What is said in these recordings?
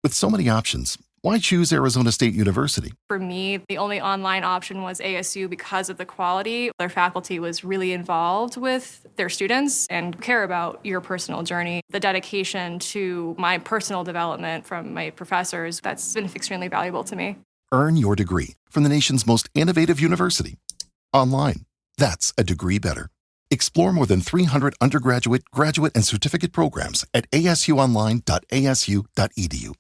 With so many options, why choose Arizona State University? For me, the only online option was ASU because of the quality. Their faculty was really involved with their students and care about your personal journey. The dedication to my personal development from my professors, that's been extremely valuable to me. Earn your degree from the nation's most innovative university. Online. That's a degree better. Explore more than 300 undergraduate, graduate, and certificate programs at asuonline.asu.edu.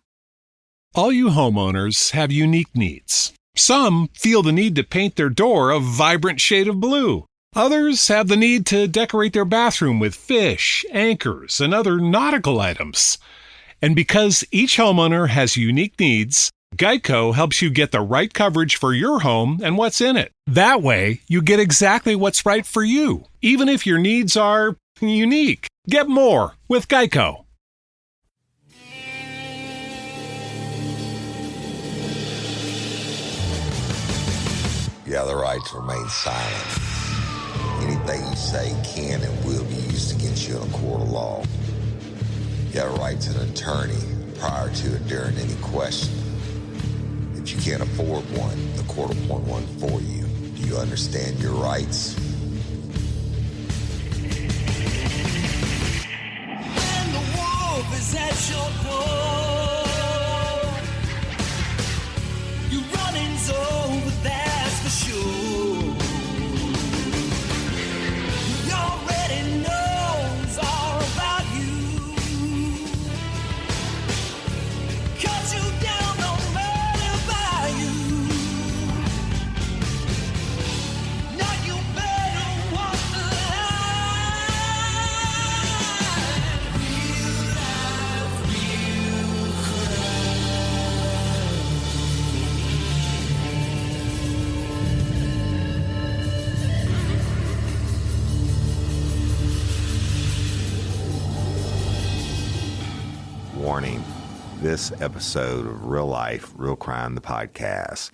All you homeowners have unique needs. Some feel the need to paint their door a vibrant shade of blue. Others have the need to decorate their bathroom with fish, anchors, and other nautical items. And because each homeowner has unique needs, Geico helps you get the right coverage for your home and what's in it. That way, you get exactly what's right for you, even if your needs are unique. Get more with Geico. You have the right to remain silent. Anything you say can and will be used against you in a court of law. You have a right to an attorney prior to or during any question. If you can't afford one, the court will appoint one for you. Do you understand your rights? And the wolf is at your door. Your running's over, that's for sure. He already knows all about you. Cut you down, no matter by you. Now you better walk the line. Real life, real Warning, this episode of Real Life, Real Crime, the podcast,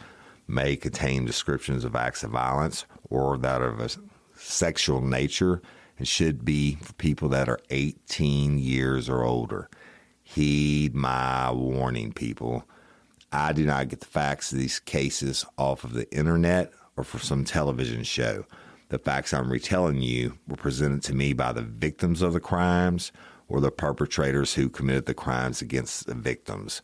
may contain descriptions of acts of violence or that of a sexual nature and should be for people that are 18 years or older. Heed my warning, people. I do not get the facts of these cases off of the internet or from some television show. The facts I'm retelling you were presented to me by the victims of the crimes or the perpetrators who committed the crimes against the victims.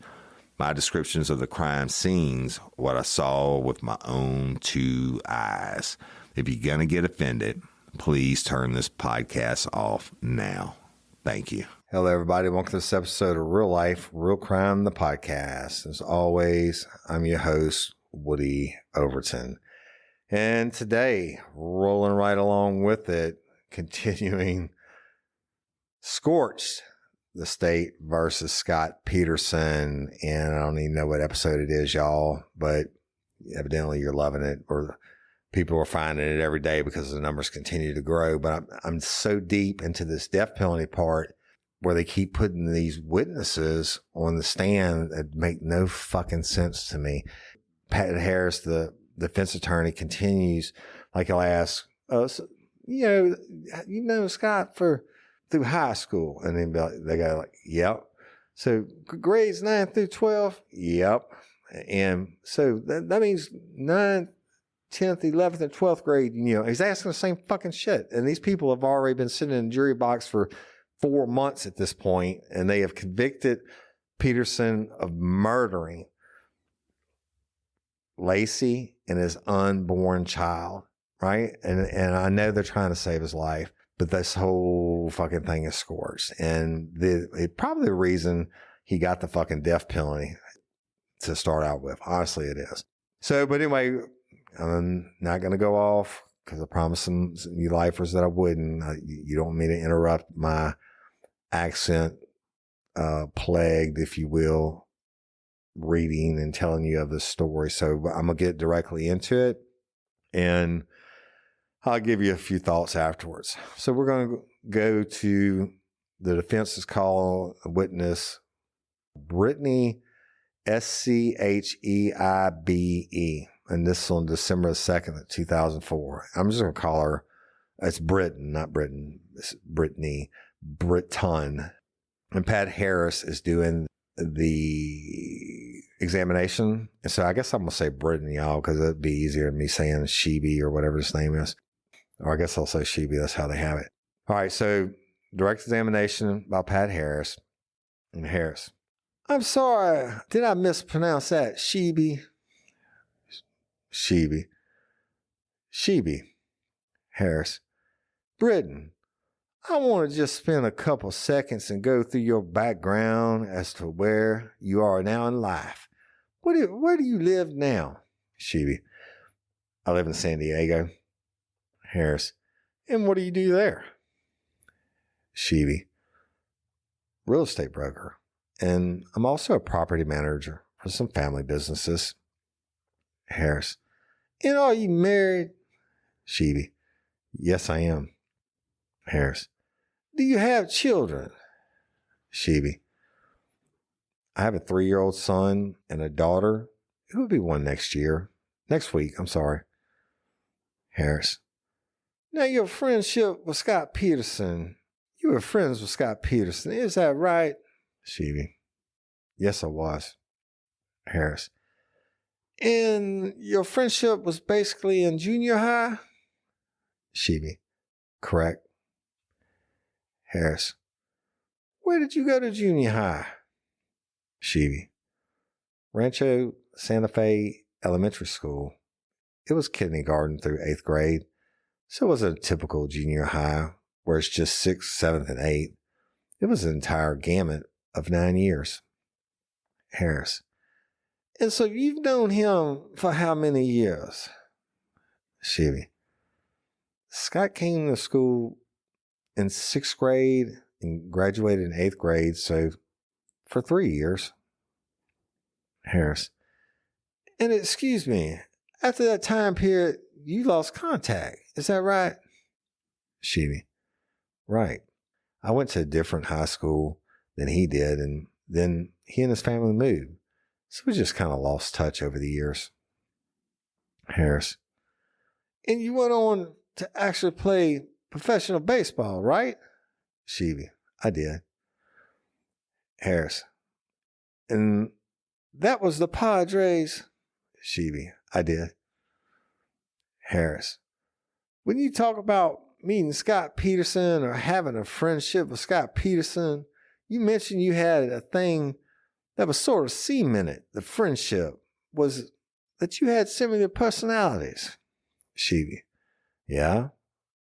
My descriptions of the crime scenes, what I saw with my own two eyes. If you're going to get offended, please turn this podcast off now. Thank you. Hello, everybody. Welcome to this episode of Real Life, Real Crime, the podcast. As always, I'm your host, Woody Overton. And today, rolling right along with it, continuing Scorched, the state versus Scott Peterson. And I don't even know what episode it is, y'all, but evidently you're loving it, or people are finding it every day because the numbers continue to grow. But I'm so deep into this death penalty part where they keep putting these witnesses on the stand that make no fucking sense to me. Pat Harris, the defense attorney, continues, like he'll ask, so, you know Scott through high school. And then they go like, yep. So grades 9 through 12? Yep. And so that means 9th, 10th, 11th, and 12th grade, he's asking the same fucking shit. And these people have already been sitting in the jury box for 4 months at this point, and they have convicted Peterson of murdering Lacey and his unborn child, right? And I know they're trying to save his life, but this whole fucking thing is scorched. And probably the reason he got the fucking death penalty to start out with. Honestly, it is. So, but anyway, I'm not going to go off because I promised some you lifers that I wouldn't. You don't want me to interrupt my accent plagued, if you will, reading and telling you of this story. So I'm going to get directly into it, and I'll give you a few thoughts afterwards. So we're going to go to the defense's call witness, Brittany, Scheibe. And this is on December 2nd, 2004. I'm just going to call her, it's Britton, not Britain. It's Brittany, Britton. And Pat Harris is doing the examination. And so I guess I'm going to say Brittany, y'all, because it'd be easier than me saying Shebe or whatever his name is. Or I guess I'll say Shebe. That's how they have it. All right. So direct examination by Pat Harris. And Harris, I'm sorry. Did I mispronounce that? Shebe. Harris. Britton, I want to just spend a couple seconds and go through your background as to where you are now in life. Where do you live now? Shebe, I live in San Diego. Harris, and what do you do there? Shebe, real estate broker. And I'm also a property manager for some family businesses. Harris, and are you married? Shebe, yes, I am. Harris, do you have children? Shebe, I have a 3-year-old son and a daughter. It will be one next week. Harris, now your friendship with Scott Peterson, you were friends with Scott Peterson, is that right? Shebe, yes, I was. Harris, and your friendship was basically in junior high? Shebe, correct. Harris, where did you go to junior high? Shebe, Rancho Santa Fe Elementary School. It was kindergarten through 8th grade, so it wasn't a typical junior high where it's just 6th, 7th, and 8th. It was an entire gamut of 9 years. Harris, and so you've known him for how many years? Shebe, Scott came to school in 6th grade and graduated in 8th grade, so for 3 years. Harris, and excuse me, after that time period, you lost contact. Is that right? Shebe, right. I went to a different high school than he did, and then he and his family moved. So we just kind of lost touch over the years. Harris, and you went on to actually play professional baseball, right? Shebe, I did. Harris, and that was the Padres? Shebe, I did. Harris, when you talk about meeting Scott Peterson or having a friendship with Scott Peterson, you mentioned you had a thing that was sort of cemented. The friendship was that you had similar personalities. Shebe, yeah.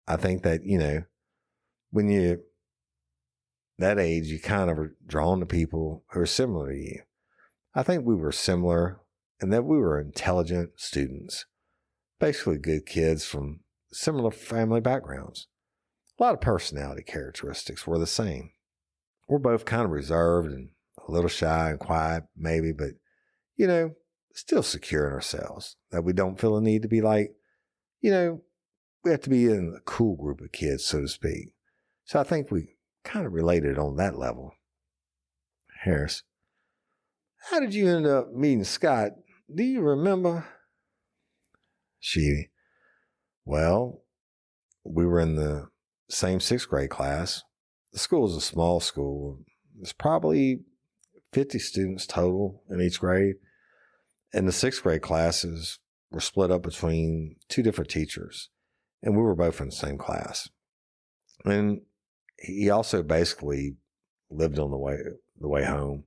I think that, when you're that age, you kind of are drawn to people who are similar to you. I think we were similar in that we were intelligent students, basically good kids from similar family backgrounds. A lot of personality characteristics were the same. We're both kind of reserved and a little shy and quiet, maybe, but, still secure in ourselves, that we don't feel the need to be like, we have to be in a cool group of kids, so to speak. So I think we kind of related on that level. Harris, how did you end up meeting Scott? Do you remember? Shebe, well, we were in the same 6th grade class. The school is a small school. There's probably 50 students total in each grade. And the 6th grade classes were split up between 2 different teachers. And we were both in the same class. And he also basically lived on the way home.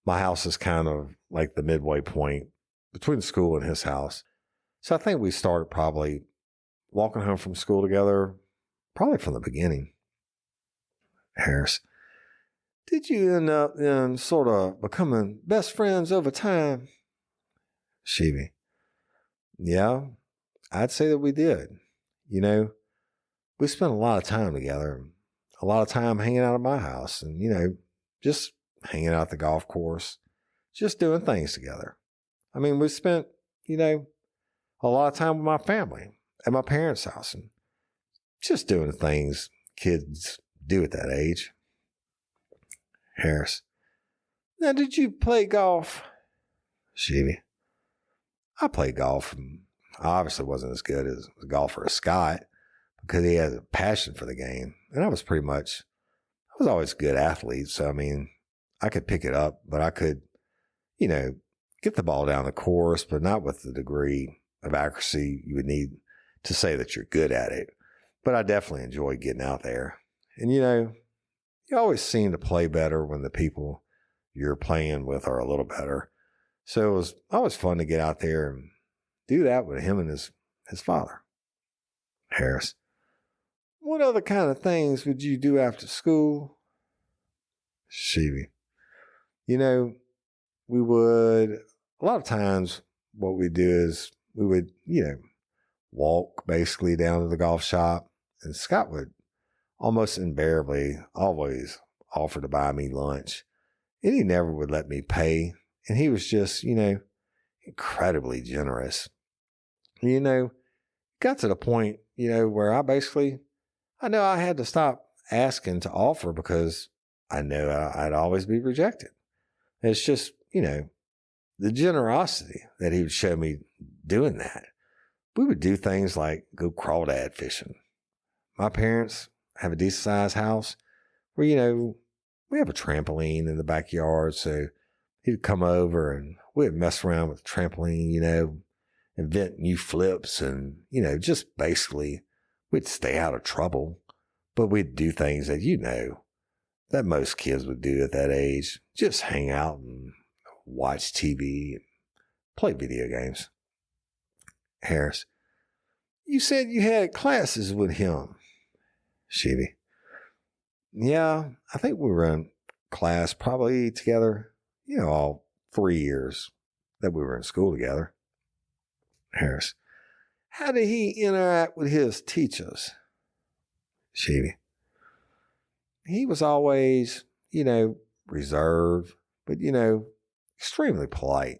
My house is kind of like the midway point between the school and his house. So I think we started probably walking home from school together, probably from the beginning. Harris, did you end up in sort of becoming best friends over time? Shebe, yeah, I'd say that we did. We spent a lot of time together, a lot of time hanging out at my house and, just hanging out at the golf course, just doing things together. I mean, we spent, a lot of time with my family at my parents' house and just doing the things kids do at that age. Harris, now did you play golf? Shebe, I played golf. And I obviously wasn't as good as a golfer as Scott because he has a passion for the game. And I was always a good athlete. So, I could pick it up, but I could, you know, get the ball down the course, but not with the degree of accuracy you would need to say that you're good at it. But I definitely enjoy getting out there. And, you know, you always seem to play better when the people you're playing with are a little better. So it was always fun to get out there and do that with him and his father. Harris. What other kind of things would you do after school? Sheevy. You know, we would, a lot of times what we do is we would, you know, walk basically down to the golf shop, and Scott would almost invariably always offer to buy me lunch, and he never would let me pay. And he was just, you know, incredibly generous. You know, got to the point, you know, where I know I had to stop asking to offer because I know I'd always be rejected. It's just, you know, the generosity that he would show me doing that. We would do things like go crawdad fishing. My parents have a decent sized house where, you know, we have a trampoline in the backyard. So he'd come over and we'd mess around with the trampoline, you know, invent new flips and, you know, just basically we'd stay out of trouble, but we'd do things that, you know, that most kids would do at that age. Just hang out and watch TV and play video games. Harris. You said you had classes with him. Sheevy. Yeah, I think we were in class probably together, you know, all 3 years that we were in school together. Harris. How did he interact with his teachers? Sheevy. He was always, you know, reserved, but, you know, extremely polite,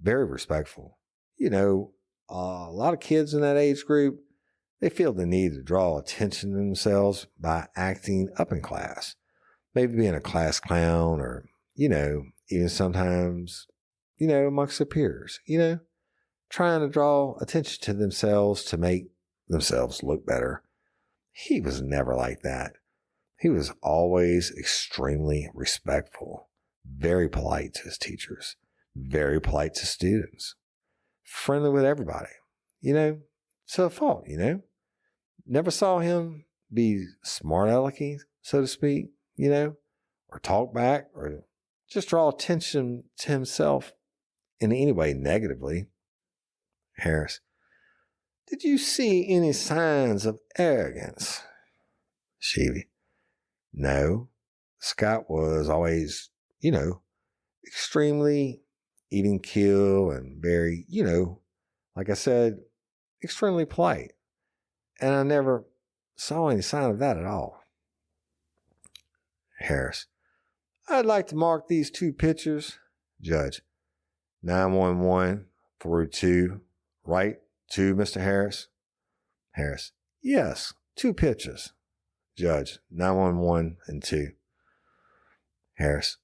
very respectful. You know, a lot of kids in that age group, they feel the need to draw attention to themselves by acting up in class, maybe being a class clown or, you know, even sometimes, you know, amongst their peers, you know, trying to draw attention to themselves to make themselves look better. He was never like that. He was always extremely respectful, very polite to his teachers, very polite to students, friendly with everybody, you know, to a fault, you know. Never saw him be smart alecky, so to speak, you know, or talk back or just draw attention to himself in any way negatively. Harris. Did you see any signs of arrogance? Sheevy. No. Scott was always, you know, extremely even keel and very, you know, like I said, extremely polite. And I never saw any sign of that at all. Harris. I'd like to mark these 2 pictures. Judge. 911 through 2. Right? 2, Mr. Harris. Harris. Yes, 2 pictures. Judge. 911 and 2. Harris.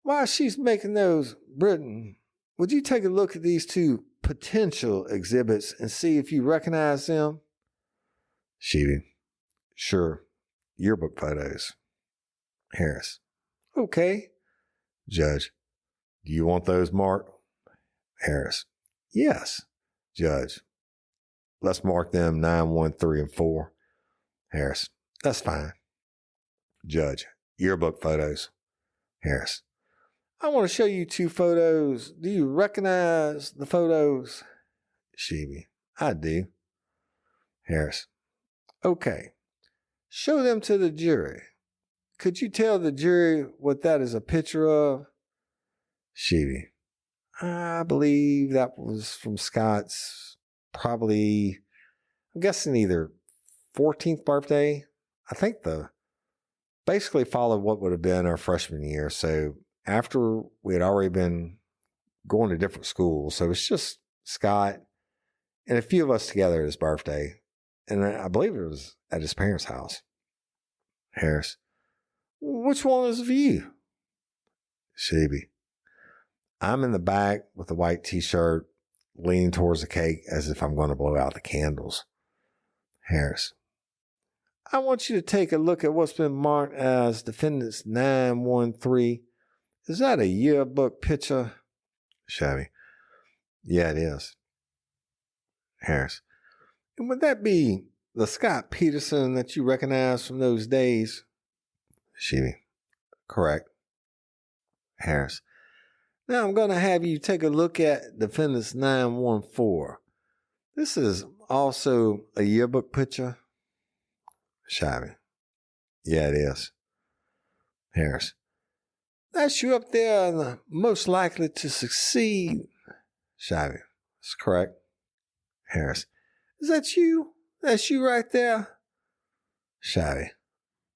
While she's making those, Britton, would you take a look at these 2 potential exhibits and see if you recognize them? Sheevy. Sure. Yearbook photos. Harris. Okay. Judge. Do you want those marked? Harris. Yes. Judge. Let's mark them 9, 1, 3, and 4. Harris. That's fine. Judge. Yearbook photos. Harris. I want to show you 2 photos. Do you recognize the photos? Sheevy. I do. Harris. Okay. Show them to the jury. Could you tell the jury what that is a picture of? Sheevy. I believe that was from Scott's probably, I'm guessing either 14th birthday. I think basically followed what would have been our freshman year. So after we had already been going to different schools. So it's just Scott and a few of us together at his birthday. And I believe it was at his parents' house. Harris. Which one is of you? Sheevy. I'm in the back with a white t-shirt, leaning towards the cake as if I'm going to blow out the candles. Harris. I want you to take a look at what's been marked as Defendants 913. Is that a yearbook picture? Shabby. Yeah, it is. Harris. And would that be the Scott Peterson that you recognize from those days? Shabby. Correct. Harris. Now I'm going to have you take a look at Defendants 914. This is also a yearbook picture. Shabby. Yeah, it is. Harris. That's you up there and the most likely to succeed. Shabby. That's correct. Harris. Is that you? That's you right there? Shabby.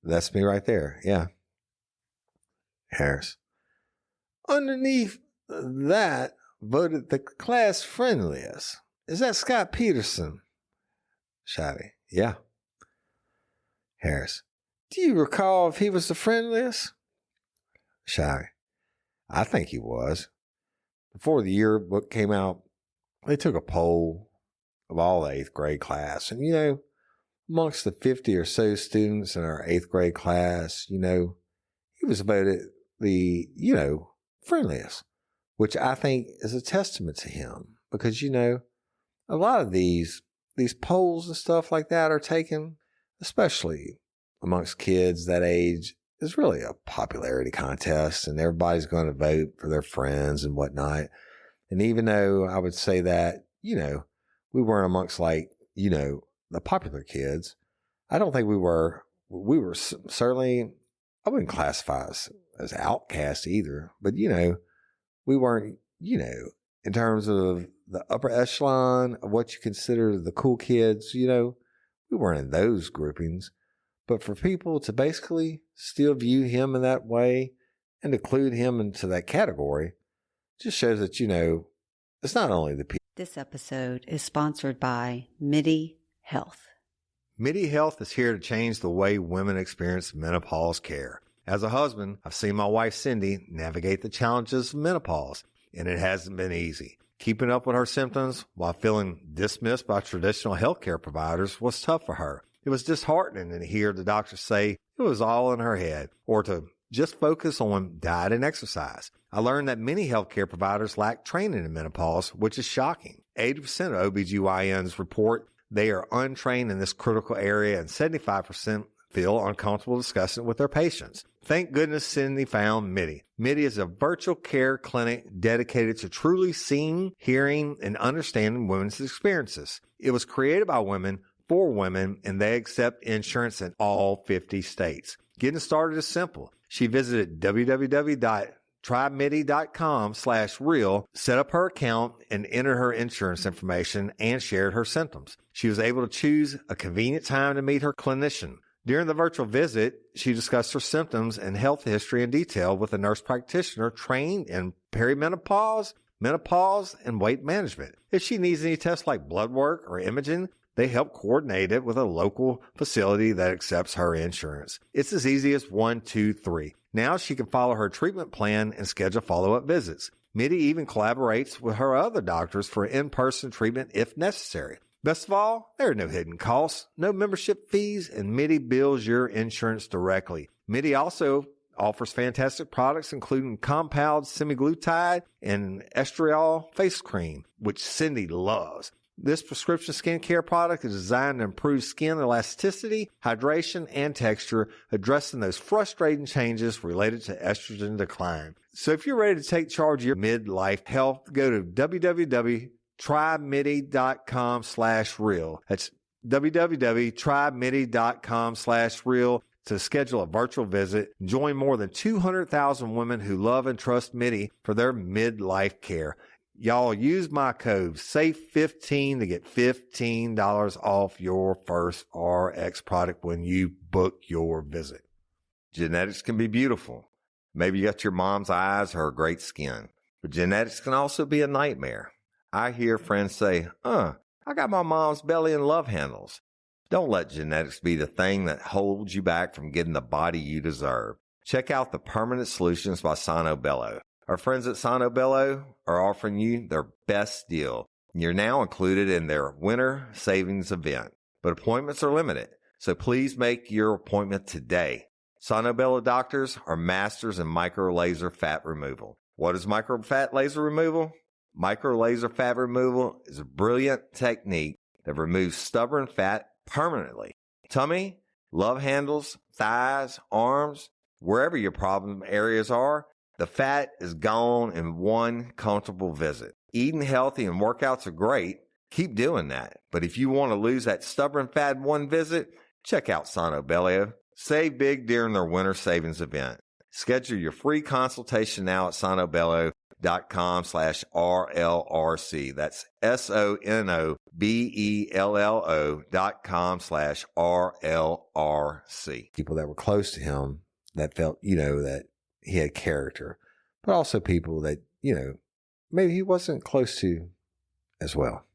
That's me right there. Yeah. Harris. Underneath that, voted the class friendliest. Is that Scott Peterson? Shabby. Yeah. Harris. Do you recall if he was the friendliest? Shabby. I think he was. Before the yearbook came out, they took a poll of all the 8th grade class. And, amongst the 50 or so students in our 8th grade class, he was voted the, friendliest, which I think is a testament to him because, a lot of these polls and stuff like that are taken, especially amongst kids that age, is really a popularity contest and everybody's going to vote for their friends and whatnot. And even though I would say that, we weren't amongst the popular kids, I don't think we were certainly, I wouldn't classify us as outcasts either, but, we weren't, in terms of the upper echelon of what you consider the cool kids, we weren't in those groupings. But for people to basically still view him in that way and include him into that category just shows that, it's not only the people. This episode is sponsored by MIDI Health. MIDI Health is here to change the way women experience menopause care. As a husband, I've seen my wife Cindy navigate the challenges of menopause, and it hasn't been easy. Keeping up with her symptoms while feeling dismissed by traditional healthcare providers was tough for her. It was disheartening to hear the doctors say it was all in her head or to just focus on diet and exercise. I learned that many healthcare providers lack training in menopause, which is shocking. 80% of OBGYNs report they are untrained in this critical area, and 75% feel uncomfortable discussing it with their patients. Thank goodness Cindy found MIDI. MIDI is a virtual care clinic dedicated to truly seeing, hearing, and understanding women's experiences. It was created by women for women, and they accept insurance in all 50 states. Getting started is simple. She visited www.trymidi.com/real, set up her account, and entered her insurance information and shared her symptoms. She was able to choose a convenient time to meet her clinician. During the virtual visit, she discussed her symptoms and health history in detail with a nurse practitioner trained in perimenopause, menopause, and weight management. If she needs any tests like blood work or imaging, they help coordinate it with a local facility that accepts her insurance. It's as easy as 1, 2, 3. Now she can follow her treatment plan and schedule follow-up visits. MIDI even collaborates with her other doctors for in-person treatment if necessary. Best of all, there are no hidden costs, no membership fees, and MIDI bills your insurance directly. MIDI also offers fantastic products including compound semaglutide and estriol face cream, which Cindy loves. This prescription skincare product is designed to improve skin elasticity, hydration, and texture, addressing those frustrating changes related to estrogen decline. So if you're ready to take charge of your midlife health, go to www.trymidi.com/real. That's www.trymidi.com/real to schedule a virtual visit. Join more than 200,000 women who love and trust MIDI for their midlife care. Y'all use my code SAFE15 to get $15 off your first RX product when you book your visit. Genetics can be beautiful. Maybe you got your mom's eyes or her great skin. But genetics can also be a nightmare. I hear friends say, I got my mom's belly and love handles. Don't let genetics be the thing that holds you back from getting the body you deserve. Check out the Permanent Solutions by Sano Bello. Our friends at Sano Bello are offering you their best deal. You're now included in their winter savings event, but appointments are limited. So please make your appointment today. Sonobello doctors are masters in micro laser fat removal. What is micro fat laser removal? Micro laser fat removal is a brilliant technique that removes stubborn fat permanently. Tummy, love handles, thighs, arms, wherever your problem areas are, the fat is gone in one comfortable visit. Eating healthy and workouts are great. Keep doing that. But if you want to lose that stubborn fat in one visit, check out Sonobello. Save big during their winter savings event. Schedule your free consultation now at sonobello.com/RLRC. That's SONOBELLO.com/RLRC. People that were close to him that felt, that he had character, but also people that, maybe he wasn't close to as well.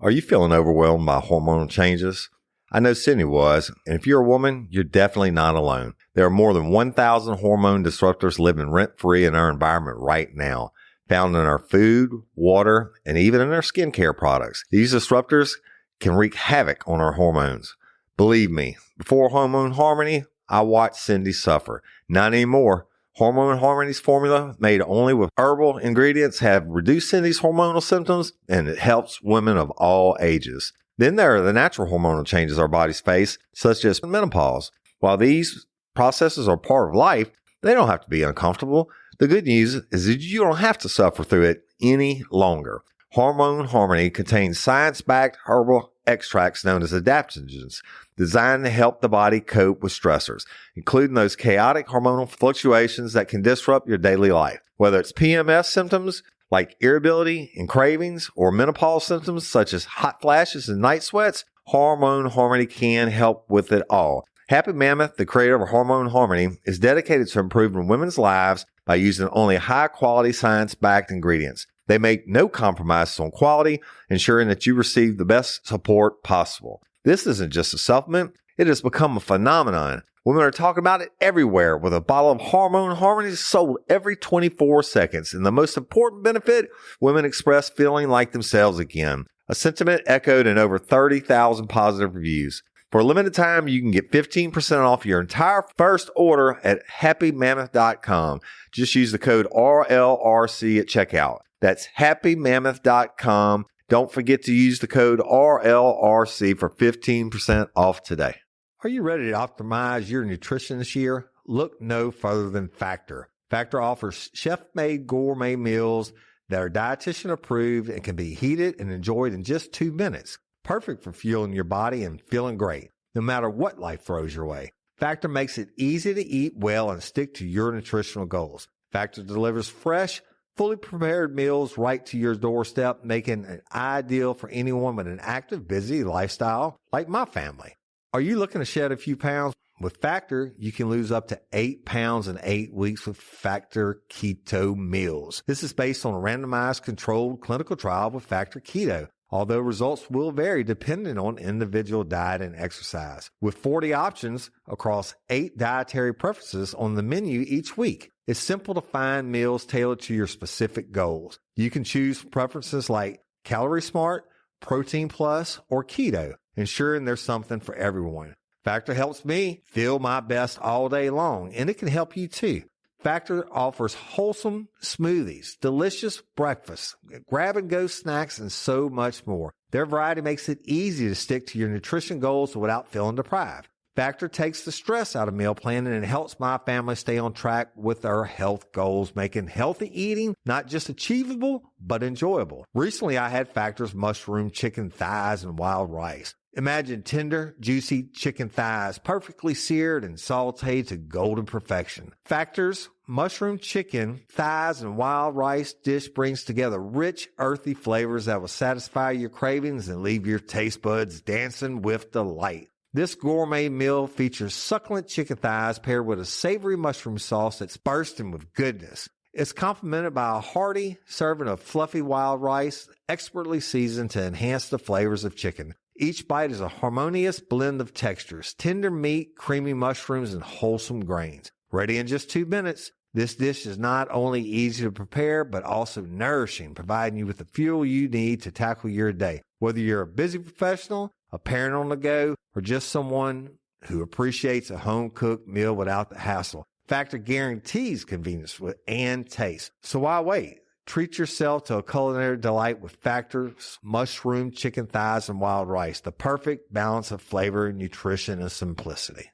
Are you feeling overwhelmed by hormonal changes? I know Sydney was, and if you're a woman, you're definitely not alone. There are more than 1,000 hormone disruptors living rent-free in our environment right now, found in our food, water, and even in our skincare products. These disruptors can wreak havoc on our hormones. Believe me, before Hormone Harmony, I watched Cindy suffer. Not anymore. Hormone Harmony's formula, made only with herbal ingredients, have reduced Cindy's hormonal symptoms, and it helps women of all ages. Then there are the natural hormonal changes our bodies face, such as menopause. While these processes are part of life, they don't have to be uncomfortable. The good news is that you don't have to suffer through it any longer. Hormone Harmony contains science-backed herbal extracts known as adaptogens, designed to help the body cope with stressors, including those chaotic hormonal fluctuations that can disrupt your daily life. Whether it's PMS symptoms like irritability and cravings, or menopause symptoms such as hot flashes and night sweats, Hormone Harmony can help with it all. Happy Mammoth, the creator of Hormone Harmony, is dedicated to improving women's lives by using only high-quality science-backed ingredients. They make no compromises on quality, ensuring that you receive the best support possible. This isn't just a supplement, it has become a phenomenon. Women are talking about it everywhere, with a bottle of Hormone Harmony sold every 24 seconds. And the most important benefit, women express feeling like themselves again. A sentiment echoed in over 30,000 positive reviews. For a limited time, you can get 15% off your entire first order at happymammoth.com. Just use the code RLRC at checkout. That's happymammoth.com. Don't forget to use the code RLRC for 15% off today. Are you ready to optimize your nutrition this year? Look no further than Factor. Factor offers chef-made gourmet meals that are dietitian approved and can be heated and enjoyed in just 2 minutes. Perfect for fueling your body and feeling great, no matter what life throws your way. Factor makes it easy to eat well and stick to your nutritional goals. Factor delivers fresh, fully prepared meals right to your doorstep, making it ideal for anyone with an active, busy lifestyle like my family. Are you looking to shed a few pounds? With Factor, you can lose up to 8 pounds in 8 weeks with Factor Keto Meals. This is based on a randomized controlled clinical trial with Factor Keto, although results will vary depending on individual diet and exercise. With 40 options across 8 dietary preferences on the menu each week, it's simple to find meals tailored to your specific goals. You can choose preferences like Calorie Smart, Protein Plus, or Keto, ensuring there's something for everyone. Factor helps me feel my best all day long, and it can help you too. Factor offers wholesome smoothies, delicious breakfasts, grab-and-go snacks, and so much more. Their variety makes it easy to stick to your nutrition goals without feeling deprived. Factor takes the stress out of meal planning and helps my family stay on track with our health goals, making healthy eating not just achievable, but enjoyable. Recently, I had Factor's mushroom chicken thighs and wild rice. Imagine tender, juicy chicken thighs, perfectly seared and sauteed to golden perfection. Factor's mushroom chicken thighs and wild rice dish brings together rich, earthy flavors that will satisfy your cravings and leave your taste buds dancing with delight. This gourmet meal features succulent chicken thighs paired with a savory mushroom sauce that's bursting with goodness. It's complemented by a hearty serving of fluffy wild rice, expertly seasoned to enhance the flavors of chicken. Each bite is a harmonious blend of textures, tender meat, creamy mushrooms, and wholesome grains. Ready in just 2 minutes, this dish is not only easy to prepare, but also nourishing, providing you with the fuel you need to tackle your day. Whether you're a busy professional, a parent on the go, or just someone who appreciates a home-cooked meal without the hassle. Factor guarantees convenience and taste. So why wait? Treat yourself to a culinary delight with Factor's mushroom, chicken thighs, and wild rice. The perfect balance of flavor, nutrition, and simplicity.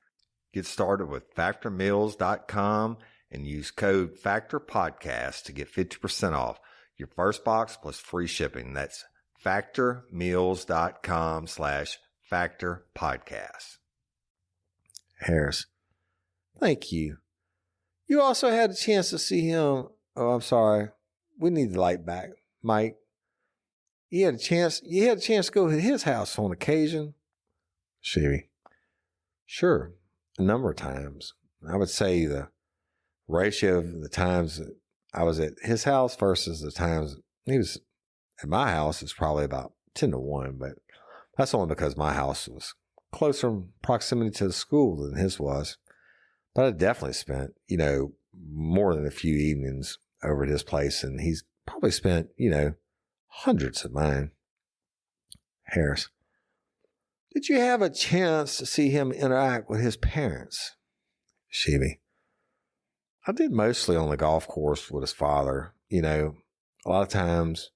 Get started with factormeals.com and use code FACTORPODCAST to get 50% off your first box plus free shipping. That's factormeals.com/factorpodcast. Harris, thank you. You also had a chance to see him. Oh, I'm sorry. We need the light back. Mike, you had a chance to go to his house on occasion? Chevy, sure. A number of times. I would say the ratio of the times that I was at his house versus the times he was at my house is probably about 10-1, but that's only because my house was closer in proximity to the school than his was. But I definitely spent, more than a few evenings over at his place, and he's probably spent, hundreds of mine. Harris, did you have a chance to see him interact with his parents? Shebe, I did mostly on the golf course with his father. A lot of times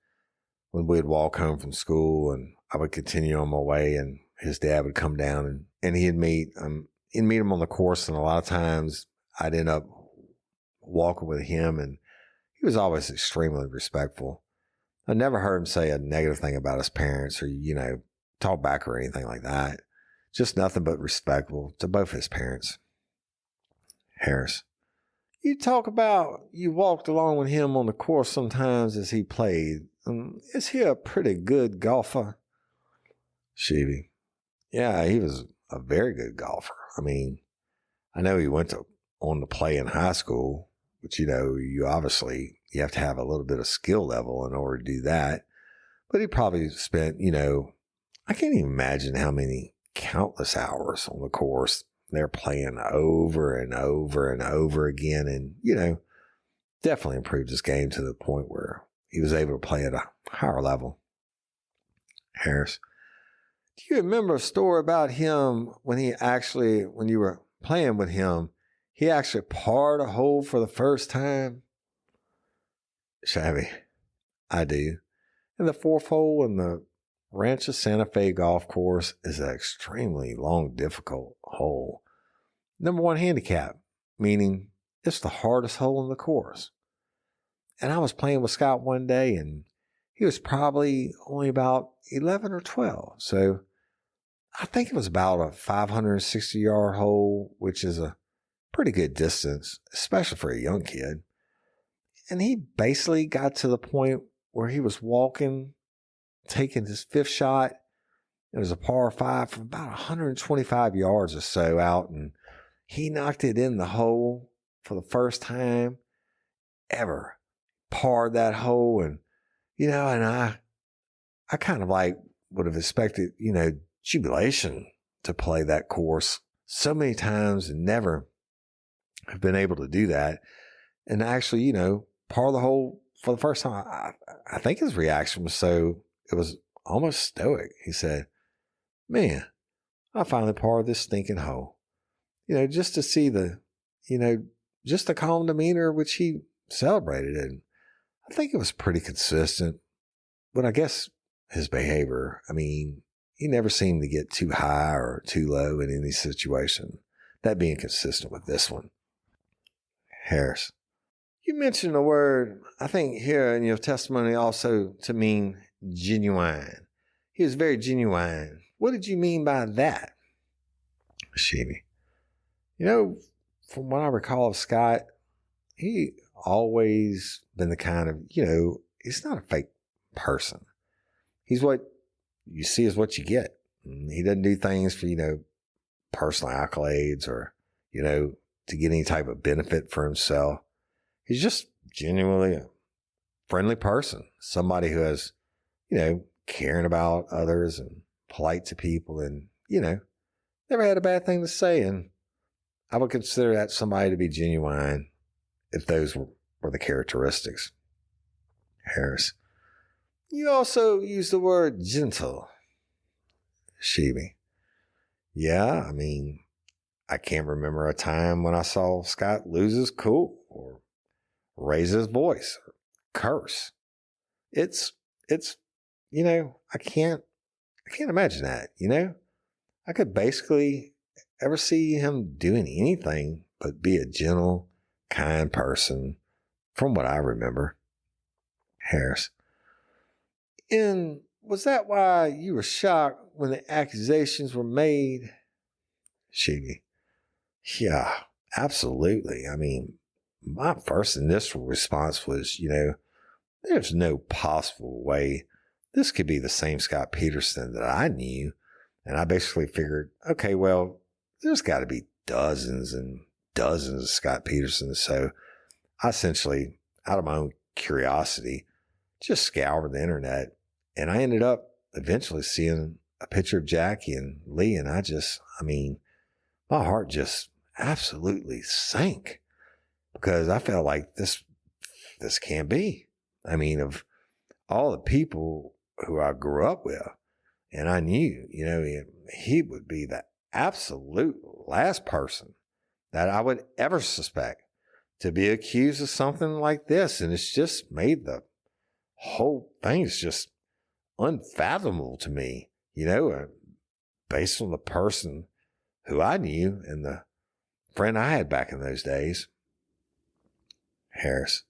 when we'd walk home from school and I would continue on my way and his dad would come down and he'd meet him on the course. And a lot of times I'd end up walking with him, and he was always extremely respectful. I never heard him say a negative thing about his parents or, talk back or anything like that. Just nothing but respectful to both his parents. Harris, you talk about you walked along with him on the course sometimes as he played. Is he a pretty good golfer? Shevey, yeah, he was a very good golfer. I mean, I know he went on to play in high school, but you obviously, you have to have a little bit of skill level in order to do that. But he probably spent, I can't even imagine how many countless hours on the course they're playing over and over and over again. And, definitely improved his game to the point where he was able to play at a higher level. Harris, do you remember a story about him when you were playing with him, he actually parred a hole for the first time? Shabby, I do. And the fourth hole in the Rancho Santa Fe golf course is an extremely long, difficult hole. Number 1 handicap, meaning it's the hardest hole in the course. And I was playing with Scott one day, and he was probably only about 11 or 12. So I think it was about a 560-yard hole, which is a pretty good distance, especially for a young kid. And he basically got to the point where he was walking, taking his fifth shot. It was a par 5 from about 125 yards or so out, and he knocked it in the hole for the first time ever. Parred that hole, and and I kind of would have expected, jubilation to play that course so many times and never have been able to do that. And actually, par the hole for the first time. I think his reaction was it was almost stoic. He said, "Man, I finally parred this stinking hole." Just to see just the calm demeanor which he celebrated it. I think it was pretty consistent, but I guess his behavior, he never seemed to get too high or too low in any situation. That being consistent with this one. Harris, you mentioned the word, I think here in your testimony also to mean genuine. He was very genuine. What did you mean by that? Shevey, from what I recall of Scott, he always been the kind of, he's not a fake person. He's what you see is what you get. He doesn't do things for, personal accolades or, to get any type of benefit for himself. He's just genuinely a friendly person, somebody who has, caring about others and polite to people and, never had a bad thing to say. And I would consider that somebody to be genuine if those were the characteristics. Harris, you also use the word gentle. Sheeby. Yeah, I mean, I can't remember a time when I saw Scott lose his cool or raise his voice or curse. It's, I can't imagine that, I could basically ever see him doing anything but be a gentle, kind person from what I remember. Harris. And was that why you were shocked when the accusations were made? Sheeby. Yeah, absolutely. I mean, my first initial response was, there's no possible way this could be the same Scott Peterson that I knew. And I basically figured, okay, well, there's got to be dozens and dozens of Scott Petersons. So I essentially, out of my own curiosity, just scoured the internet. And I ended up eventually seeing a picture of Jackie and Lee. And my heart just absolutely sank because I felt like this can't be. I mean, of all the people who I grew up with and I knew, he would be the absolute last person that I would ever suspect to be accused of something like this. And it's just made the whole thing is just unfathomable to me, based on the person who I knew and the friend I had back in those days. Harris.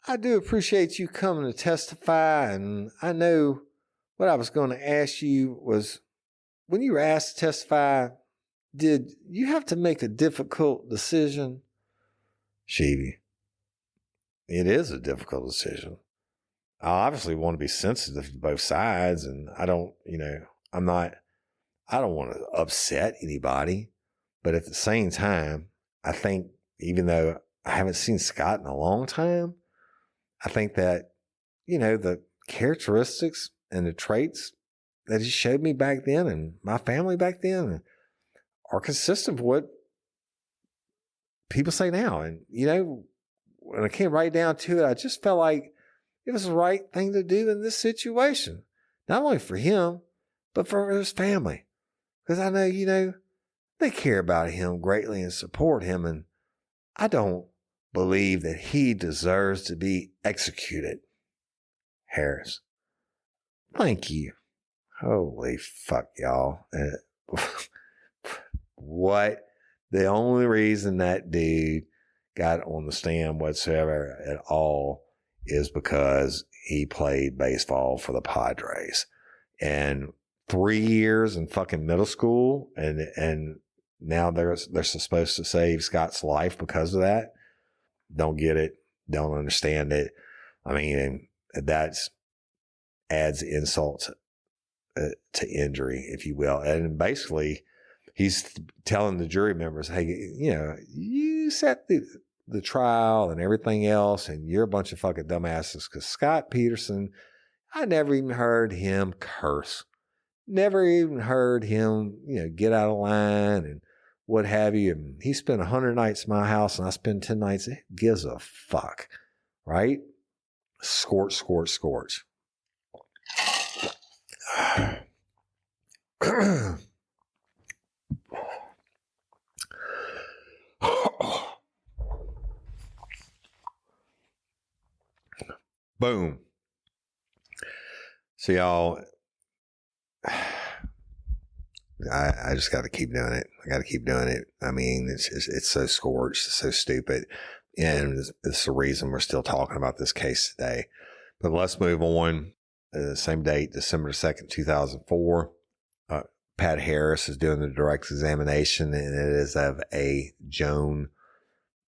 I do appreciate you coming to testify, and I know what I was going to ask you was, when you were asked to testify, did you have to make a difficult decision? Sheeby. It is a difficult decision. I obviously want to be sensitive to both sides, and I don't want to upset anybody, but at the same time, I think even though I haven't seen Scott in a long time, I think that, the characteristics and the traits that he showed me back then and my family back then are consistent with what people say now. And, when I came right down to it, I just felt like it was the right thing to do in this situation. Not only for him, but for his family. Because I know, they care about him greatly and support him. And I don't believe that he deserves to be executed. Harris. Thank you. Holy fuck, y'all. What? The only reason that dude got on the stand whatsoever at all is because he played baseball for the Padres. And 3 years in fucking middle school, and now they're supposed to save Scott's life because of that. Don't get it. Don't understand it. I mean, that's adds insult to injury, if you will. And basically, he's telling the jury members, hey, you set the trial and everything else, and you're a bunch of fucking dumbasses. Because Scott Peterson, I never even heard him curse. Never even heard him, get out of line and what have you. And he spent 100 nights in my house and I spend 10 nights. It gives a fuck, right? Scorch, scorch, scorch. Boom. So y'all, I just got to keep doing it. I got to keep doing it. I mean, it's so scorched, it's so stupid. And it's the reason we're still talking about this case today. But let's move on. Same date, December 2nd, 2004. Pat Harris is doing the direct examination, and it is of a Joan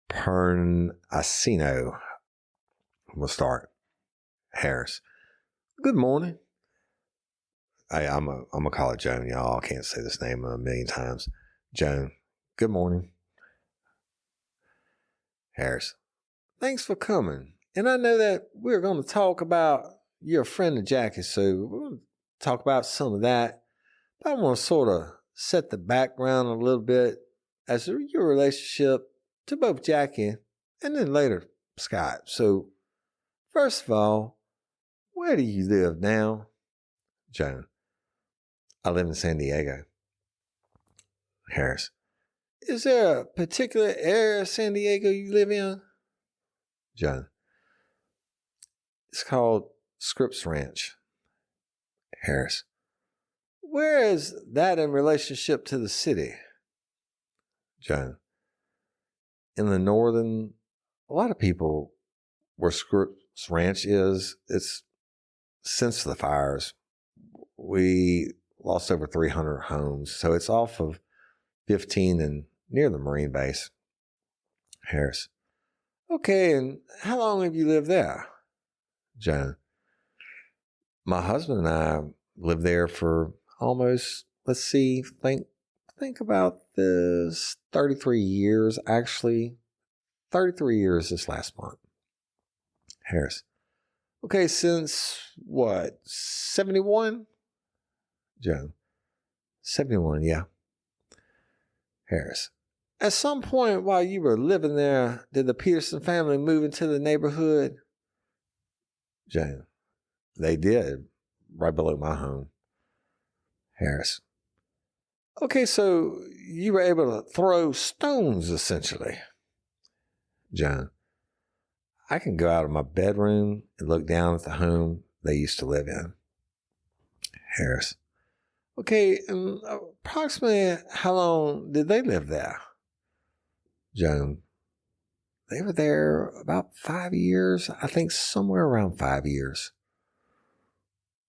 Pernacino. We'll start. Harris. Good morning. I'm gonna call it Joan, y'all. I can't say this name a million times. Joan. Good morning. Harris. Thanks for coming. And I know that we're going to talk about your friend of Jackie, so we're going to talk about some of that. But I want to sort of set the background a little bit as to your relationship to both Jackie and then later Scott. So first of all, where do you live now? Joan. I live in San Diego. Harris. Is there a particular area of San Diego you live in? John. It's called Scorched Ranch. Harris. Where is that in relationship to the city? John. In the northern, a lot of people where Scorched Ranch is, it's since the fires, we lost over 300 homes. So it's off of 15 and near the Marine base. Harris. Okay, and how long have you lived there? John. My husband and I lived there for almost, think about this, 33 years, actually. 33 years this last month. Harris. Okay, since what, 71? John. 71, yeah. Harris. At some point while you were living there, did the Peterson family move into the neighborhood? John. They did, right below my home. Harris. Okay, so you were able to throw stones, essentially. John. I can go out of my bedroom and look down at the home they used to live in. Harris. Okay, and approximately how long did they live there? John. They were there about 5 years. I think somewhere around 5 years.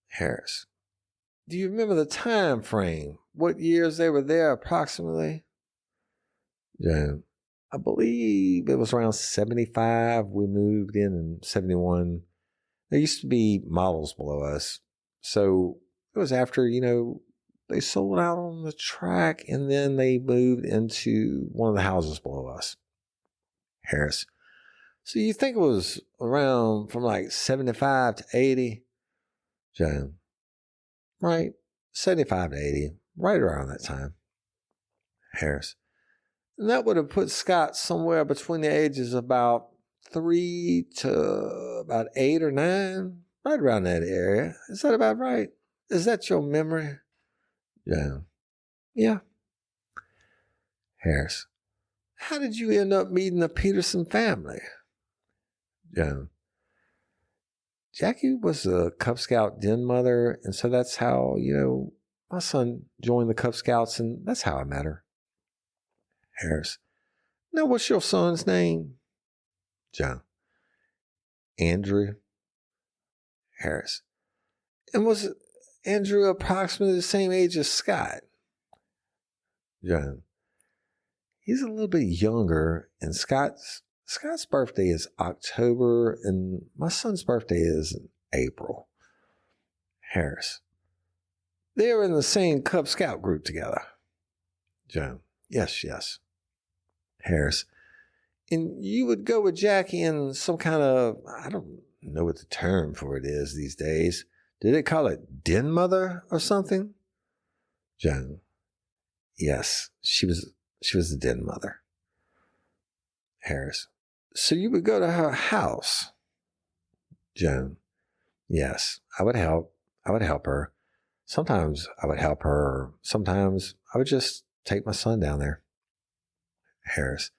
Harris. Do you remember the time frame? What years they were there approximately? John. I believe it was around 75. We moved in 71. There used to be models below us. So it was after, they sold out on the track and then they moved into one of the houses below us. Harris. So you think it was around from like 75 to 80? John. Right. 75 to 80. Right around that time. Harris. And that would have put Scott somewhere between the ages of about 3 to about 8 or 9. Right around that area. Is that about right? Is that your memory? John. Yeah. Harris. How did you end up meeting the Peterson family? John. Jackie was a Cub Scout den mother, and so that's how, my son joined the Cub Scouts, and that's how I met her. Harris. Now, what's your son's name? John. Andrew. Harris. And was Andrew approximately the same age as Scott? John. He's a little bit younger, and Scott's birthday is October, and my son's birthday is in April. Harris. They were in the same Cub Scout group together. John. Yes. Harris. And you would go with Jackie in some kind of, I don't know what the term for it is these days. Did they call it den mother or something? John. Yes, she was the den mother. Harris. So you would go to her house? Joan. Yes, I would help. I would help her. Sometimes I would help her, or sometimes I would just take my son down there. Harris.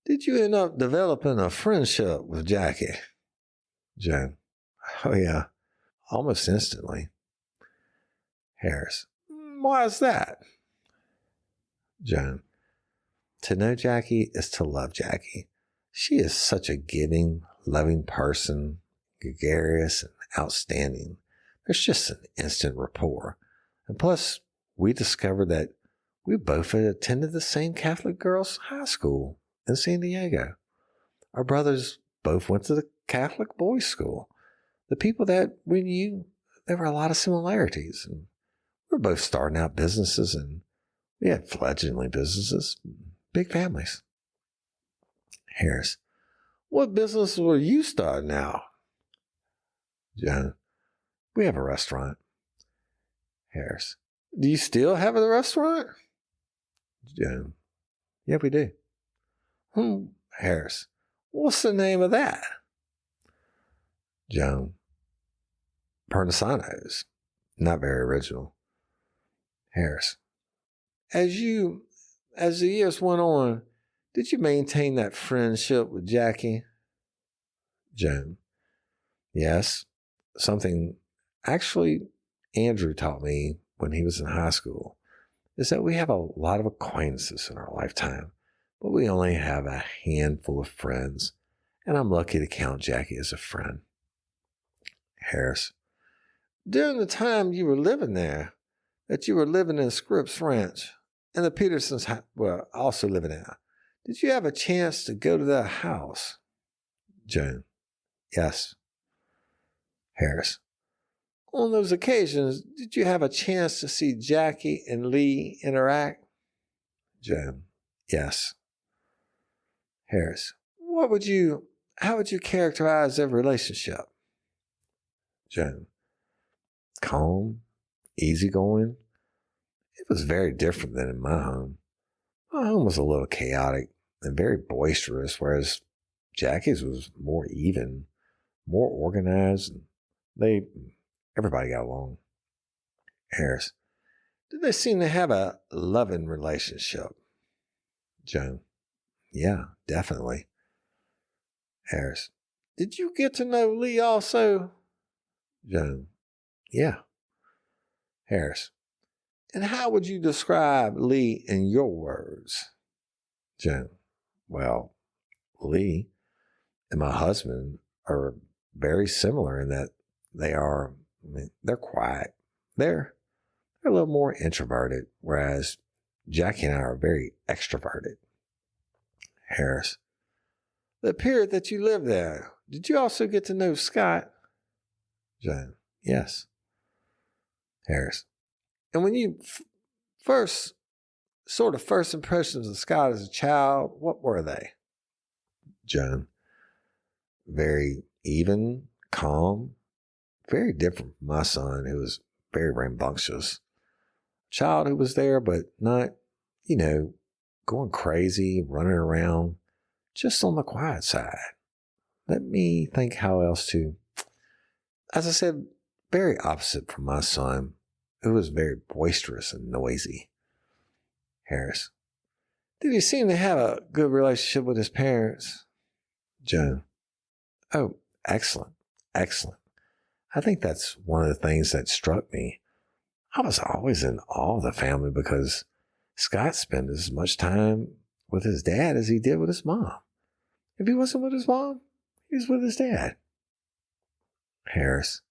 Did you end up developing a friendship with Jackie? Joan. Oh, yeah. Almost instantly. Harris. Why is that? Joan. To know Jackie is to love Jackie. She is such a giving, loving person, gregarious and outstanding. There's just an instant rapport. And plus, we discovered that we both had attended the same Catholic girls' high school in San Diego. Our brothers both went to the Catholic boys' school. The people that we knew, there were a lot of similarities. And we were both starting out businesses, and we had fledgling businesses, big families. Harris. What business were you starting out? John. We have a restaurant. Harris. Do you still have a restaurant? John. Yeah, we do. Harris. What's the name of that? John. Pernisanos. Not very original. Harris. As the years went on, did you maintain that friendship with Jackie? Joan. Yes. Something actually Andrew taught me when he was in high school is that we have a lot of acquaintances in our lifetime, but we only have a handful of friends, and I'm lucky to count Jackie as a friend. Harris. During the time you were living there, that you were living in Scripps Ranch, and the Petersons were also living there, did you have a chance to go to their house? Joan. Yes. Harris. On those occasions, did you have a chance to see Jackie and Lee interact? Joan. Yes. Harris. How would you characterize their relationship? Joan. Calm, easygoing. It was very different than in my home. My home was a little chaotic and very boisterous, whereas Jackie's was more even, more organized, and everybody got along. Harris. Did they seem to have a loving relationship? Joan. Yeah, definitely. Harris. Did you get to know Lee also? Joan. Yeah. Harris. And how would you describe Lee in your words? Joan. Well, Lee and my husband are very similar in that they're quiet. They're a little more introverted, whereas Jackie and I are very extroverted. Harris. The period that you lived there, did you also get to know Scott? Joan. Yes. Harris. And when you first impressions of Scott as a child, what were they? Joan. Very even, calm, very different from my son, who was very rambunctious. Child who was there, but not, going crazy, running around, just on the quiet side. Let me think how else to, as I said, very opposite from my son, who was very boisterous and noisy. Harris. Did he seem to have a good relationship with his parents? Joan. Oh, excellent. Excellent. I think that's one of the things that struck me. I was always in awe of the family because Scott spent as much time with his dad as he did with his mom. If he wasn't with his mom, he was with his dad. Harris.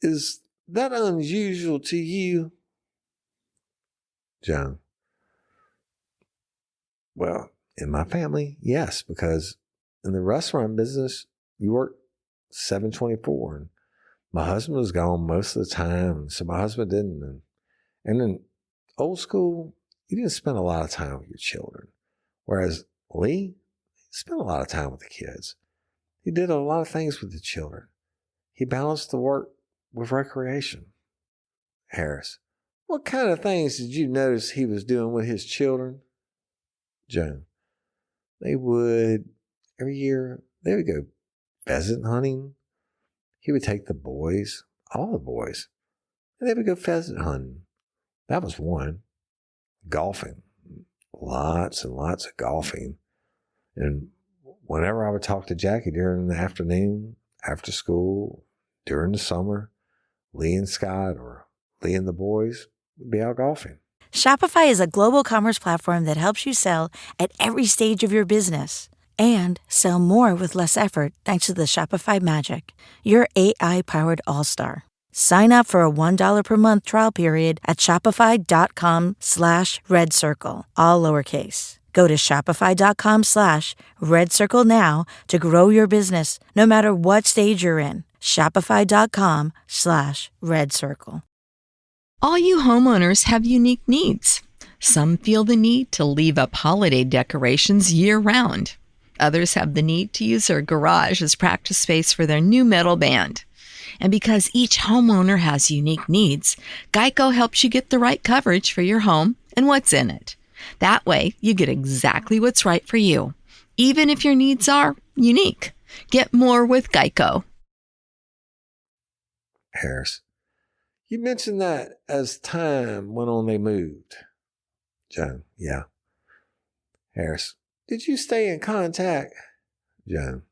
Is that unusual to you? Joan. Well, in my family, yes, because in the restaurant business, you work 7/24, and my husband was gone most of the time, so my husband didn't. And in old school, you didn't spend a lot of time with your children, whereas Lee spent a lot of time with the kids. He did a lot of things with the children. He balanced the work with recreation. Harris. What kind of things did you notice he was doing with his children? Joan. Every year, they would go pheasant hunting. He would take the boys, all the boys, and they would go pheasant hunting. That was one. Golfing. Lots and lots of golfing. And whenever I would talk to Jackie during the afternoon, after school, during the summer, Lee and Scott or Lee and the boys would be out golfing. Shopify is a global commerce platform that helps you sell at every stage of your business and sell more with less effort thanks to the Shopify magic, your AI-powered all-star. Sign up for a $1 per month trial period at shopify.com/redcircle, all lowercase. Go to shopify.com/redcircle now to grow your business, no matter what stage you're in. Shopify.com/redcircle. All you homeowners have unique needs. Some feel the need to leave up holiday decorations year-round. Others have the need to use their garage as practice space for their new metal band. And because each homeowner has unique needs, Geico helps you get the right coverage for your home and what's in it. That way, you get exactly what's right for you, even if your needs are unique. Get more with Geico. Harris. You mentioned that as time went on, they moved. Joan, yeah. Harris, did you stay in contact? Joan,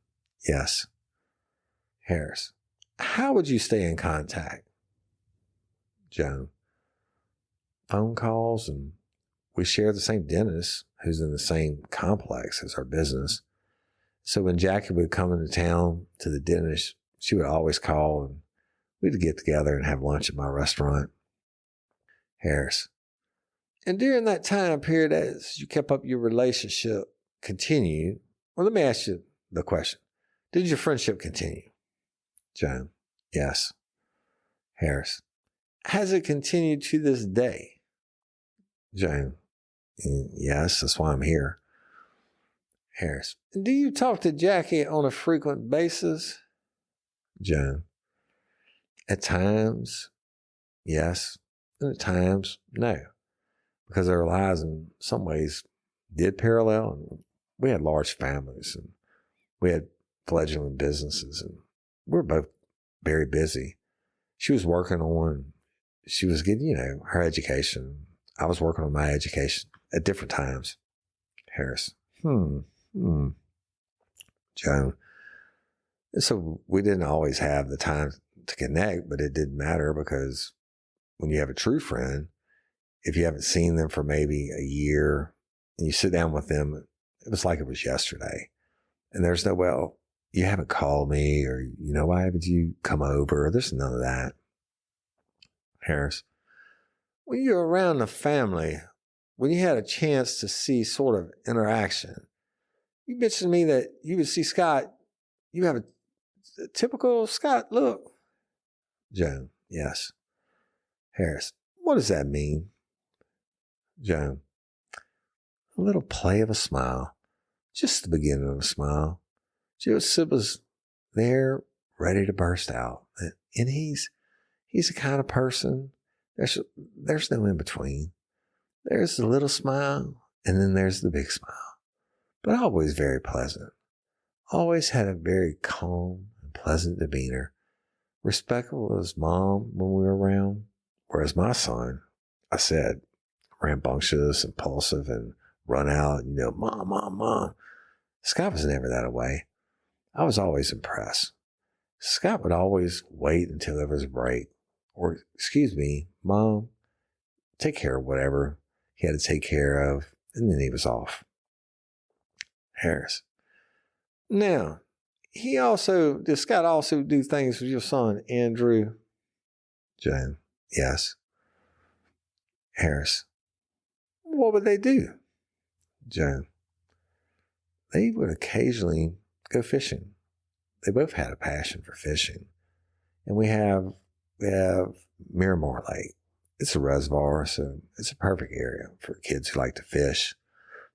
yes. Harris, how would you stay in contact? Joan, phone calls, and we share the same dentist who's in the same complex as our business. So when Jackie would come into town to the dentist, she would always call and we'd get together and have lunch at my restaurant. Harris, and during that time period, as you kept up your relationship, continued, well, let me ask you the question. Did your friendship continue? Joan, yes. Harris, has it continued to this day? Joan, yes, that's why I'm here. Harris, do you talk to Jackie on a frequent basis? Joan, at times, yes, and at times, no, because our lives in some ways did parallel, and we had large families, and we had fledgling businesses, and we were both very busy. She was working on, she was getting, her education. I was working on my education at different times. Harris, Joan. So we didn't always have the time to connect, but it didn't matter because when you have a true friend, if you haven't seen them for maybe a year and you sit down with them, it was like it was yesterday. And there's no, well, you haven't called me, or, why haven't you come over? There's none of that. Harris, when you're around the family, when you had a chance to see sort of interaction, you mentioned to me that you would see Scott, you have a typical Scott look. Joan, yes. Harris, what does that mean? Joan, a little play of a smile, just the beginning of a smile. Joseph was there, ready to burst out. And he's the kind of person, there's no in between. There's the little smile, and then there's the big smile. But always very pleasant. Always had a very calm and pleasant demeanor. Respectful of his mom when we were around. Whereas my son, I said, rambunctious, impulsive, and run out, mom. Scott was never that way. I was always impressed. Scott would always wait until there was a break. Or, excuse me, Mom, take care of whatever he had to take care of, and then he was off. Harris. Now, does Scott also do things with your son, Andrew? Joan. Yes. Harris. What would they do? Joan. They would occasionally go fishing. They both had a passion for fishing. And we have Miramar Lake. It's a reservoir, so it's a perfect area for kids who like to fish.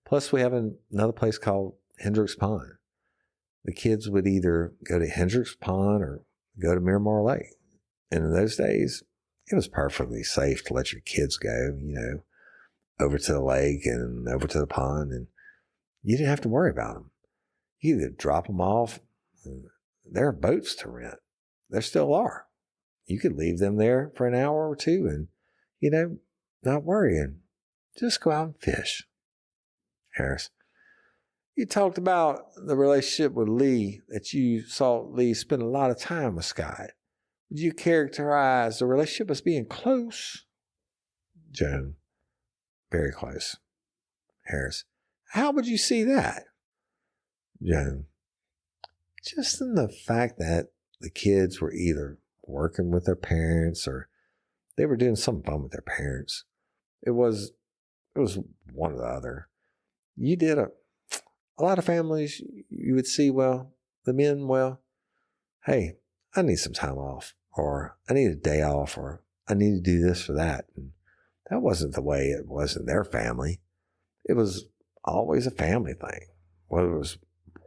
Plus, we have another place called Hendricks Pond. The kids would either go to Hendricks Pond or go to Miramar Lake. And in those days, it was perfectly safe to let your kids go, over to the lake and over to the pond, and you didn't have to worry about them. You either drop them off. There are boats to rent. There still are. You could leave them there for an hour or two and, not worrying. Just go out and fish. Harris, you talked about the relationship with Lee, that you saw Lee spend a lot of time with Scott. Would you characterize the relationship as being close? Joan, very close. Harris, how would you see that? Joan, just in the fact that the kids were either working with their parents or they were doing something fun with their parents. It was one or the other. You did a lot of families, you would see, the men, hey, I need some time off, or I need a day off, or I need to do this or that. And that wasn't the way it was in their family. It was always a family thing, whether it was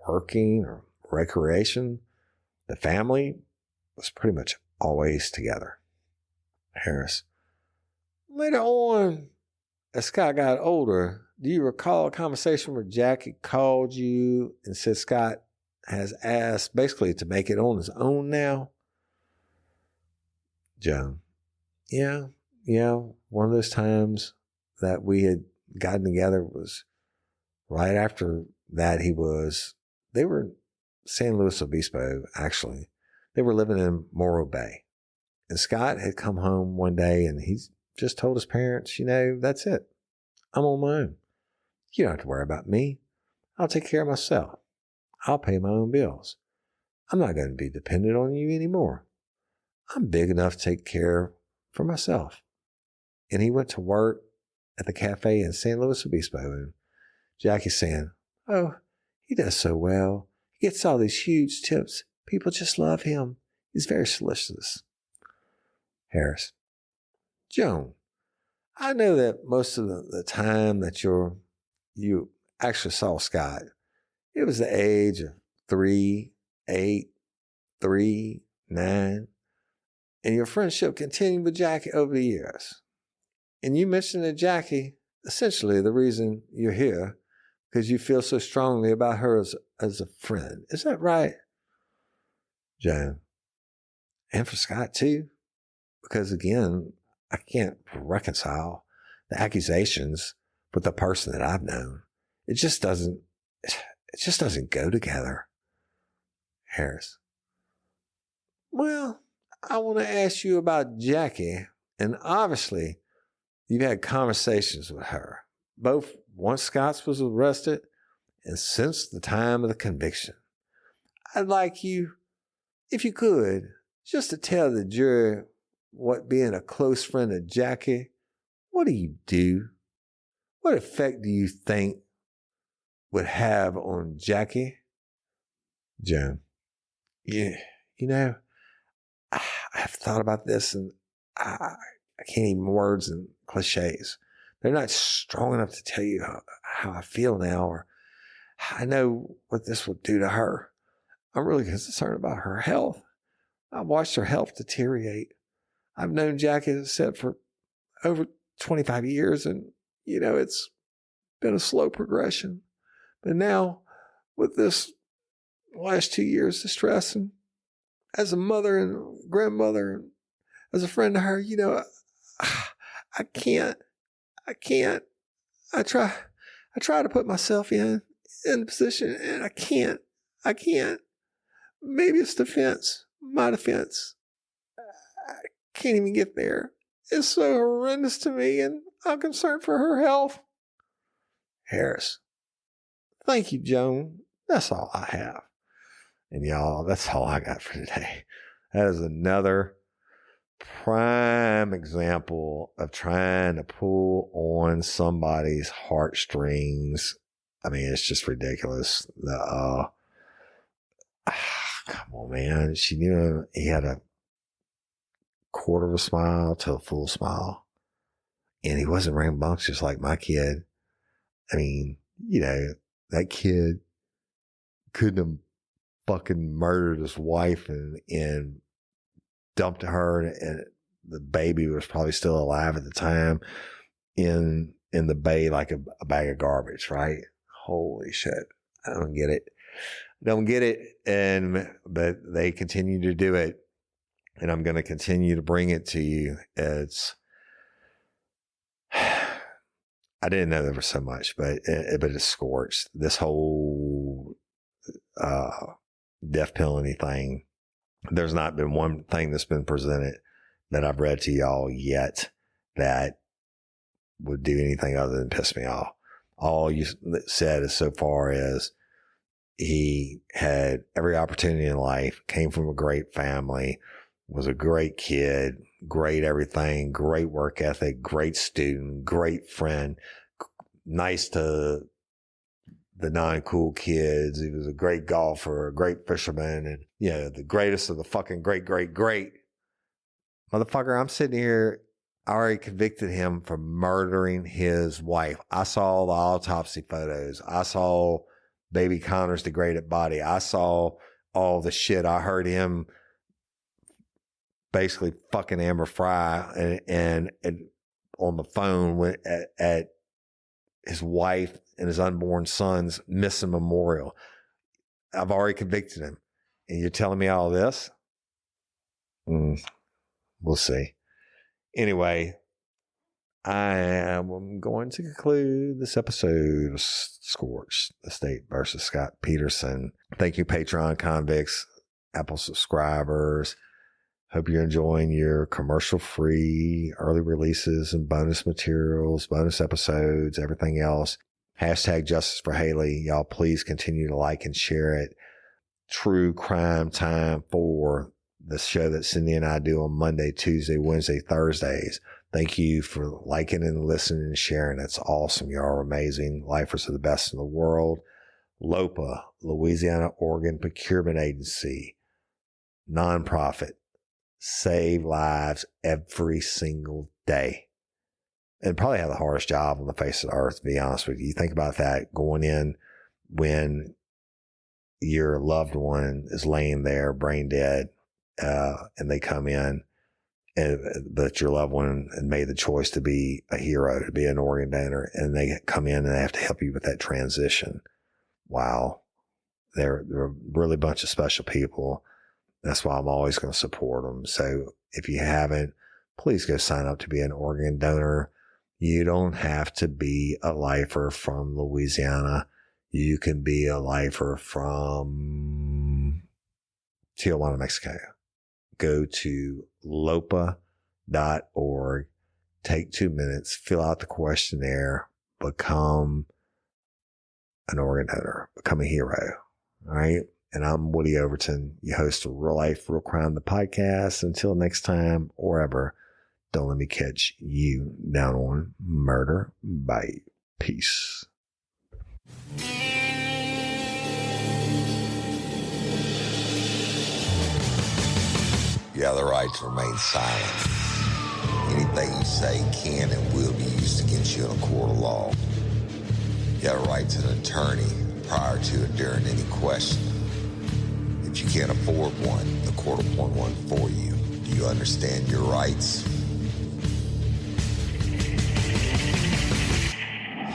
working or recreation. The family was pretty much always together. Harris, later on, as Scott got older, do you recall a conversation where Jackie called you and said Scott has asked basically to make it on his own now? Joan, Yeah. One of those times that we had gotten together was right after that. They were in San Luis Obispo, actually. They were living in Morro Bay. And Scott had come home one day and he just told his parents, that's it. I'm on my own. You don't have to worry about me. I'll take care of myself. I'll pay my own bills. I'm not going to be dependent on you anymore. I'm big enough to take care for myself. And he went to work at the cafe in San Luis Obispo. And Jackie's saying, oh, he does so well. He gets all these huge tips. People just love him. He's very solicitous. Harris, Joan, I know that most of the time that you actually saw Scott, it was the age of 3, 8, 3, 9, and your friendship continued with Jackie over the years. And you mentioned that Jackie, essentially the reason you're here, because you feel so strongly about her as a friend. Is that right? Joan, and for Scott too, because again, I can't reconcile the accusations with the person that I've known. It just doesn't go together. Harris, well, I want to ask you about Jackie, and obviously you've had conversations with her, both once Scott was arrested and since the time of the conviction. I'd like you, if you could, just to tell the jury what being a close friend of Jackie, what do you do? What effect do you think would have on Jackie? Joan, yeah, I've thought about this and I can't even words and cliches. They're not strong enough to tell you how I feel now or I know what this will do to her. I'm really concerned about her health. I've watched her health deteriorate. I've known Jackie, as I said, for over 25 years and, it's been a slow progression. But now with this last 2 years of stress and as a mother and grandmother and as a friend to her, I can't. I try to put myself in the position and I can't. Maybe it's my defense. I can't even get there. It's so horrendous to me and I'm concerned for her health. Harris, thank you, Joan. That's all I have. And y'all, that's all I got for today. That is another prime example of trying to pull on somebody's heartstrings. I mean, it's just ridiculous. Come on, man. She knew he had a quarter of a smile to a full smile. And he wasn't rambunctious like my kid. I mean, that kid couldn't have fucking murdered his wife and dumped her, and the baby was probably still alive at the time in the bay like a bag of garbage, right? Holy shit. I don't get it. But they continue to do it, and I'm going to continue to bring it to you. I didn't know there was so much, but it's Scorched. This whole death penalty thing. There's not been one thing that's been presented that I've read to y'all yet that would do anything other than piss me off. All you said is so far as he had every opportunity in life, came from a great family, was a great kid, great everything, great work ethic, great student, great friend, nice to the non-cool kids. He was a great golfer, a great fisherman, and, the greatest of the fucking great. Motherfucker, I'm sitting here, I already convicted him for murdering his wife. I saw the autopsy photos. I saw baby Connor's degraded body. I saw all the shit. I heard him basically fucking Amber Fry and on the phone at his wife and his unborn son's missing memorial. I've already convicted him. And you're telling me all this? We'll see. Anyway, I am going to conclude this episode of Scorched, the state versus Scott Peterson. Thank you, Patreon convicts, Apple subscribers. Hope you're enjoying your commercial-free early releases and bonus materials, bonus episodes, everything else. Hashtag Justice for Haley. Y'all please continue to like and share it. True crime time for the show that Cindy and I do on Monday, Tuesday, Wednesday, Thursdays. Thank you for liking and listening and sharing. That's awesome. You are amazing. Lifers are the best in the world. LOPA, Louisiana Organ Procurement Agency, nonprofit, save lives every single day. And probably have the hardest job on the face of the earth, to be honest with you. You think about that going in when your loved one is laying there brain dead, and they come in, but your loved one and made the choice to be a hero, to be an organ donor, and they come in and they have to help you with that transition. Wow. They're really a bunch of special people. That's why I'm always going to support them. So if you haven't, please go sign up to be an organ donor. You don't have to be a lifer from Louisiana. You can be a lifer from Tijuana, Mexico. Go to lopa.org, take 2 minutes, fill out the questionnaire, become an organ donor, become a hero. All right. And I'm Woody Overton, your host of Real Life, Real Crime, the podcast. Until next time or ever, don't let me catch you down on murder. Bye. Peace. You have the right to remain silent. Anything you say can and will be used against you in a court of law. You have a right to an attorney prior to and during any question. If you can't afford one, the court will appoint one for you. Do you understand your rights?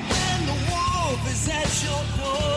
When the wolf is at your door.